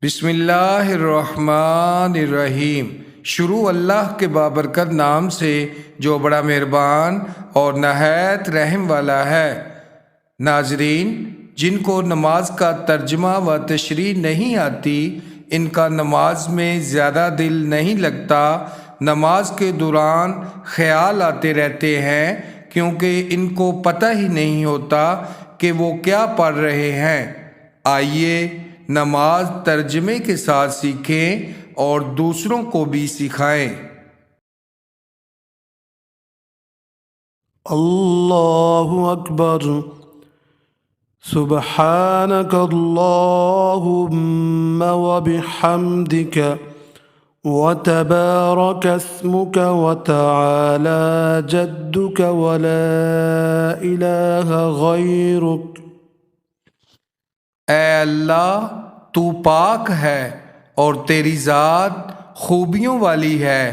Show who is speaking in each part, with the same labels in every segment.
Speaker 1: بسم اللہ الرحمن الرحیم۔ شروع اللہ کے بابرکت نام سے جو بڑا مہربان اور نہایت رحم والا ہے۔ ناظرین، جن کو نماز کا ترجمہ و تشریح نہیں آتی، ان کا نماز میں زیادہ دل نہیں لگتا، نماز کے دوران خیال آتے رہتے ہیں کیونکہ ان کو پتہ ہی نہیں ہوتا کہ وہ کیا پڑھ رہے ہیں۔ آئیے نماز ترجمے کے ساتھ سیکھیں اور دوسروں کو بھی سکھائیں۔
Speaker 2: اللہ اکبر، سبحانک اللہم وبحمدک وتبارک اسمک وتعالی جدک ولا الہ غیرک۔
Speaker 1: اے اللہ، تو پاک ہے اور تیری ذات خوبیوں والی ہے،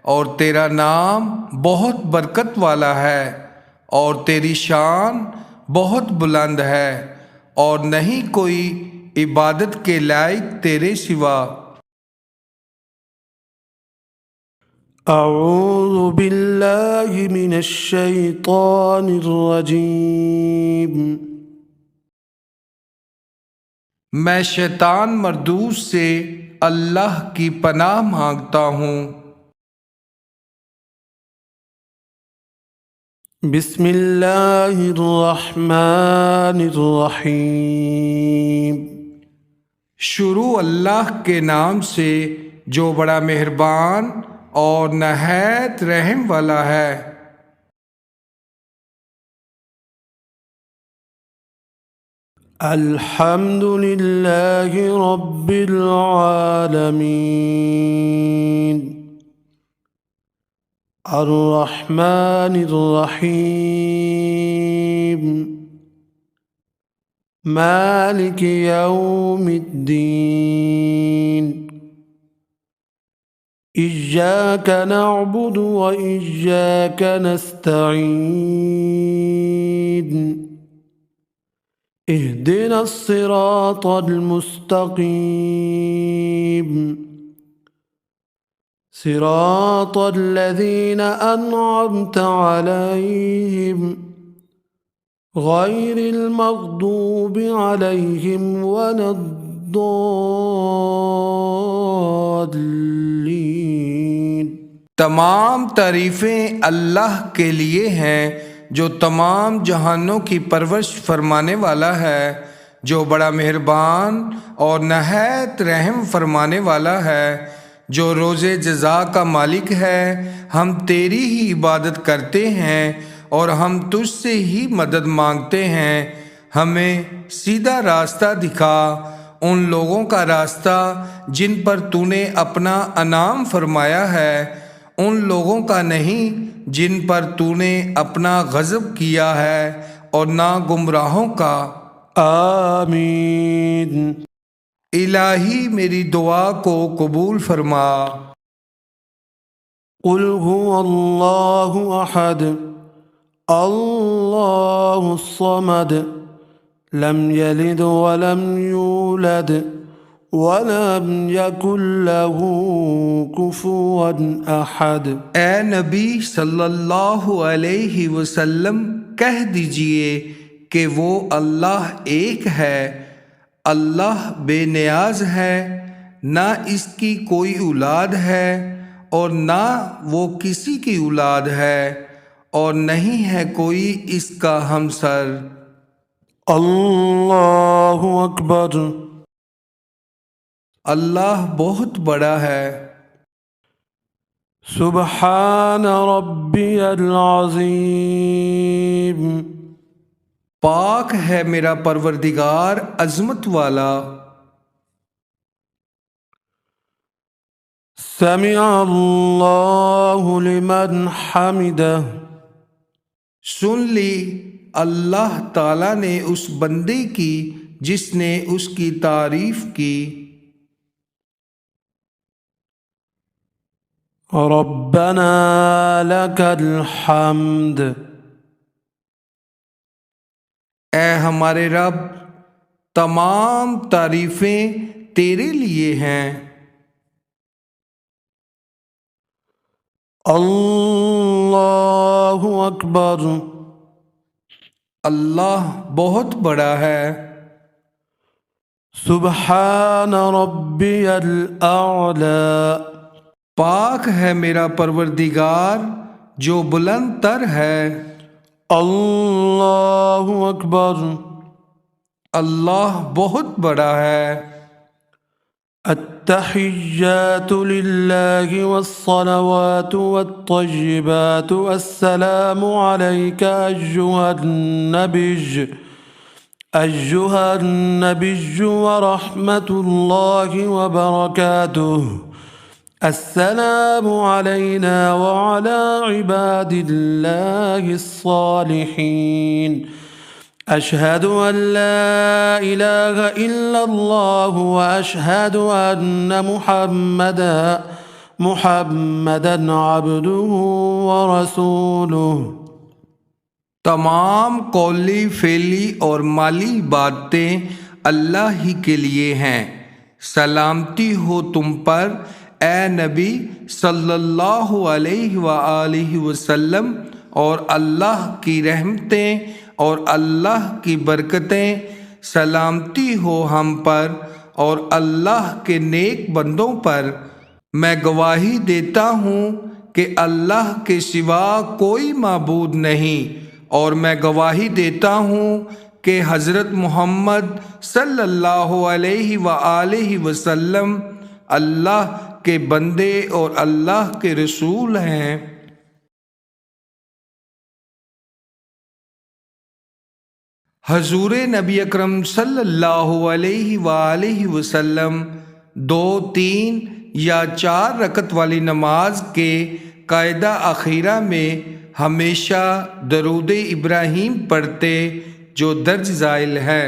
Speaker 1: اور تیرا نام بہت برکت والا ہے، اور تیری شان بہت بلند ہے، اور نہیں کوئی عبادت کے لائق تیرے سوا۔
Speaker 2: اعوذ باللہ من الشیطان الرجیم۔
Speaker 1: میں شیطان مردود سے اللہ کی پناہ مانگتا ہوں۔
Speaker 2: بسم اللہ الرحمن الرحیم۔
Speaker 1: شروع اللہ کے نام سے جو بڑا مہربان اور نہایت رحم والا ہے۔
Speaker 2: الحمد للہ رب العالمین، الرحمن الرحیم، مالک یوم الدین، إياك نعبد وإياك نستعين، اهدنا الصراط المستقيم، صراط الذين أنعمت عليهم غير المغضوب عليهم ولا الضالين۔
Speaker 1: تمام تعریفیں اللہ کے لیے ہیں جو تمام جہانوں کی پرورش فرمانے والا ہے، جو بڑا مہربان اور نہایت رحم فرمانے والا ہے، جو روز جزا کا مالک ہے۔ ہم تیری ہی عبادت کرتے ہیں اور ہم تجھ سے ہی مدد مانگتے ہیں۔ ہمیں سیدھا راستہ دکھا، ان لوگوں کا راستہ جن پر تو نے اپنا انعام فرمایا ہے، ان لوگوں کا نہیں جن پر تو نے اپنا غضب کیا ہے، اور نہ گمراہوں کا۔
Speaker 2: آمین۔
Speaker 1: الہی میری دعا کو قبول فرما۔
Speaker 2: قل هو اللہ احد، اللہ الصمد، لم یلد ولم یولد وَلَمْ يَكُنْ لَهُ كُفُوًا أَحَدٌ۔
Speaker 1: اے نبی صلی اللہ علیہ وسلم، کہہ دیجئے کہ وہ اللہ ایک ہے، اللہ بے نیاز ہے، نہ اس کی کوئی اولاد ہے اور نہ وہ کسی کی اولاد ہے، اور نہیں ہے کوئی اس کا ہمسر۔
Speaker 2: اللہ اکبر۔
Speaker 1: اللہ بہت بڑا ہے۔
Speaker 2: سبحان ربی العظیم۔
Speaker 1: پاک ہے میرا پروردگار عظمت والا۔
Speaker 2: سمع اللہ لمن حمدہ۔
Speaker 1: سن لی اللہ تعالیٰ نے اس بندے کی جس نے اس کی تعریف کی۔
Speaker 2: ربنا لک الحمد۔
Speaker 1: اے ہمارے رب، تمام تعریفیں تیرے لیے ہیں۔
Speaker 2: اللہ اکبر۔
Speaker 1: اللہ بہت بڑا ہے۔
Speaker 2: سبحان ربی الاعلی۔
Speaker 1: پاک ہے میرا پروردگار جو بلند تر ہے۔
Speaker 2: اللہ اکبر۔
Speaker 1: اللہ بہت بڑا ہے۔
Speaker 2: التحیات للہ والصلوات والطیبات السلام علیک ایہا النبی ورحمۃ اللہ وبرکاتہ۔ السلام علینا وعلی عباد اللہ الصالحین۔ اشہد ان لا الہ الا اللہ واشہد ان محمدا عبدہ ورسولہ۔
Speaker 1: تمام قولی فعلی اور مالی باتیں اللہ ہی کے لیے ہیں۔ سلامتی ہو تم پر اے نبی صلی اللہ علیہ وآلہ وسلم، اور اللہ کی رحمتیں اور اللہ کی برکتیں سلامتی ہو ہم پر اور اللہ کے نیک بندوں پر۔ میں گواہی دیتا ہوں کہ اللہ کے سوا کوئی معبود نہیں، اور میں گواہی دیتا ہوں کہ حضرت محمد صلی اللہ علیہ وآلہ وسلم اللہ کے بندے اور اللہ کے رسول ہیں۔ حضور نبی اکرم صلی اللہ علیہ وآلہ وسلم 2، 3 یا 4 رکعت والی نماز کے قاعدہ اخیرہ میں ہمیشہ درود ابراہیم پڑھتے جو درج ذائل ہے۔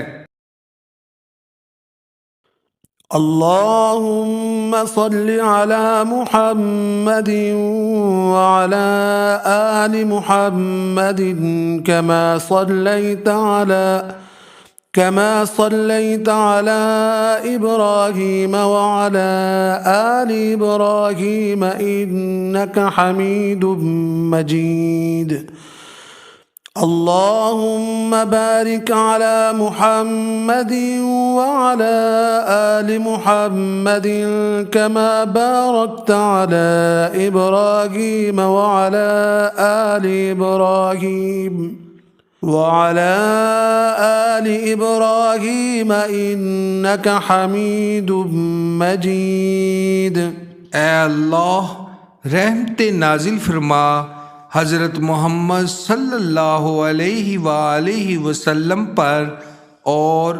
Speaker 2: اللہم صل علی محمد وعلی آل محمد كما صليت على إبراهيم وعلى آل إبراهيم إنك حميد مجيد۔ اللهم بارك على محمد وعلى آل محمد كما باركت على إبراهيم وعلى آل إبراهيم إنك حميد مجيد۔
Speaker 1: اے اللہ رحمت نازل فرما حضرت محمد صلی اللہ علیہ وآلہ وسلم پر اور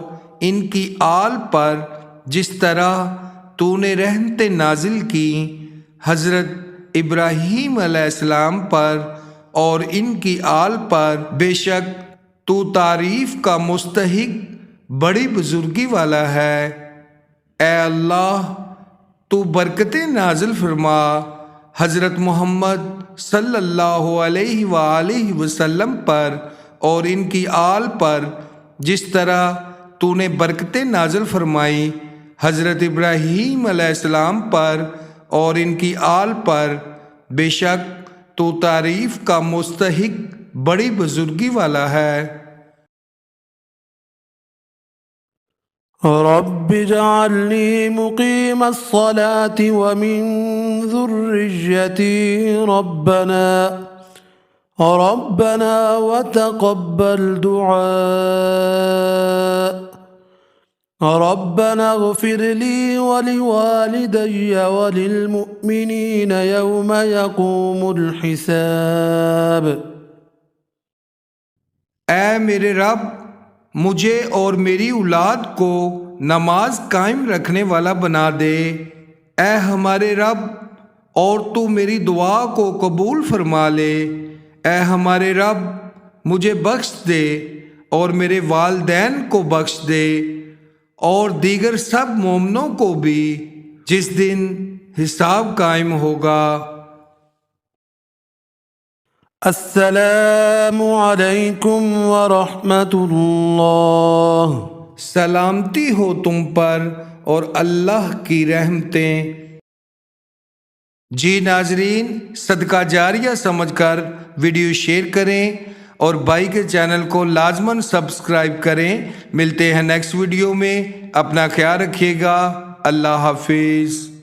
Speaker 1: ان کی آل پر جس طرح تو نے رحمت نازل کی حضرت ابراہیم علیہ السلام پر اور ان کی آل پر۔ بے شک تو تعریف کا مستحق بڑی بزرگی والا ہے۔ اے اللہ تو برکتیں نازل فرما حضرت محمد صلی اللہ علیہ وآلہ وسلم پر اور ان کی آل پر جس طرح تو نے برکتیں نازل فرمائی حضرت ابراہیم علیہ السلام پر اور ان کی آل پر۔ بے شک تو تعریف کا مستحق بڑی بزرگی والا ہے۔
Speaker 2: رب اجعلنی مقیم الصلاة ومن ذريتي ربنا وتقبل دعاء ربنا اغفر لي ولوالدي وللمؤمنين يوم يقوم الحساب۔
Speaker 1: اے میرے رب مجھے اور میری اولاد کو نماز قائم رکھنے والا بنا دے۔ اے ہمارے رب اور تو میری دعا کو قبول فرما لے۔ اے ہمارے رب مجھے بخش دے اور میرے والدین کو بخش دے اور دیگر سب مومنوں کو بھی جس دن حساب قائم ہوگا۔
Speaker 2: السلام علیکم ورحمۃ اللہ۔
Speaker 1: سلامتی ہو تم پر اور اللہ کی رحمتیں۔ جی ناظرین، صدقہ جاریہ سمجھ کر ویڈیو شیئر کریں اور بھائی کے چینل کو لازماً سبسکرائب کریں۔ ملتے ہیں نیکسٹ ویڈیو میں، اپنا خیال رکھیے گا، اللہ حافظ۔